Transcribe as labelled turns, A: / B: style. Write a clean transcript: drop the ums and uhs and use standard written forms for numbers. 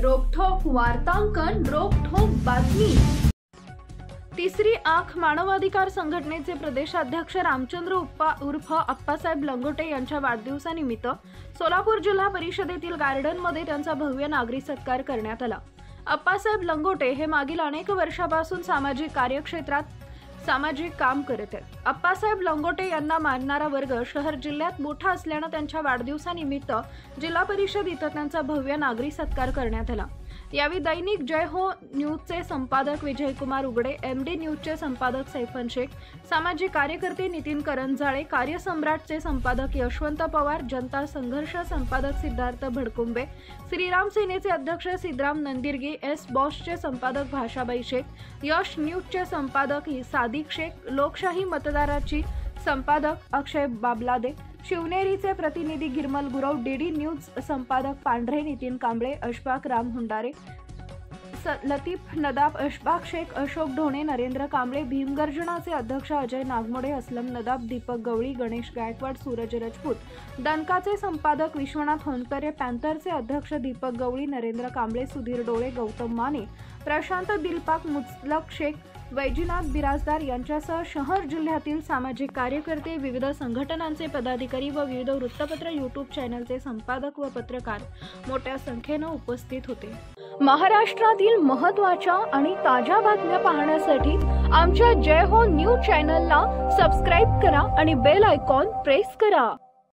A: रोकठोक वार्तांकन, रोकठोक बातमी। तिसरी आंख मानवाधिकार संघटनेचे प्रदेशाध्यक्ष रामचंद्र उप्पा उर्फ अप्पासाहेब लंगोटे यांच्या वाढदिवसानिमित्त सोलापूर जिल्हा परिषदेतील गार्डनमध्ये त्यांचा भव्य नागरी सत्कार करण्यात आला। अप्पासाहेब लंगोटे हे मागील अनेक वर्षापासून सामाजिक कार्यक्षेत्रात सामाजिक काम करत आहेत। अप्पासाहेब लंगोटे यांना मानणारा वर्ग शहर जिल्ह्यात मोठा असल्याने त्यांच्या वाढदिवसानिमित्त जिल्हा परिषद इथं त्यांचा भव्य नागरी सत्कार करण्यात आला। यावेळी दैनिक जय हो न्यूजचे संपादक विजयकुमार उगडे, एमडी न्यूजचे संपादक सैफन शेख, सामाजिक कार्यकर्ते नितीन करंजाळे, कार्यसम्राटचे संपादक यशवंत पवार, जनता संघर्ष संपादक सिद्धार्थ भडकुंबे, श्रीराम सेनेचे अध्यक्ष सिद्धराम नंदिरगी, एस बॉसचे संपादक भाषाबाई शेख, यश न्यूजचे संपादक सादिक शेख, लोकशाही मतदाराची संपादक अक्षय बाबलादे, शिवनेरीचे प्रतिनिधी गिरमल गुरव, डीडी न्यूज संपादक पांढरे नितीन कांबळे, अशफाक राम हुंडारे, लतीफ नदाब, अशफाक शेख, अशोक ढोणे, नरेंद्र कांबळे, भीमगर्जनाचे अध्यक्ष अजय नागमोडे, असलम नदाब, दीपक गवळी, गणेश गायकवाड, सूरज राजपूत, दणकाचे संपादक विश्वनाथ होनकरे, पॅन्थरचे अध्यक्ष दीपक गवळी, नरेंद्र कांबळे, सुधीर डोळे, गौतम माने, प्रशांत दिलपाक, मुतलक शेख, वैजनाथ बिराजदार यांच्यासह शहर जिल्ह्यातील सामाजिक कार्यकर्ते, विविध संघटनांचे पदाधिकारी व विविध वृत्तपत्र यूट्यूब चॅनलचे संपादक व पत्रकार मोठ्या संख्येने उपस्थित होते। महाराष्ट्रातील महत्त्वाच्या आणि ताज्या बातम्या पाहण्यासाठी आमच्या जय हो न्यूज चॅनलला सबस्क्राइब करा आणि बेल आयकॉन प्रेस करा।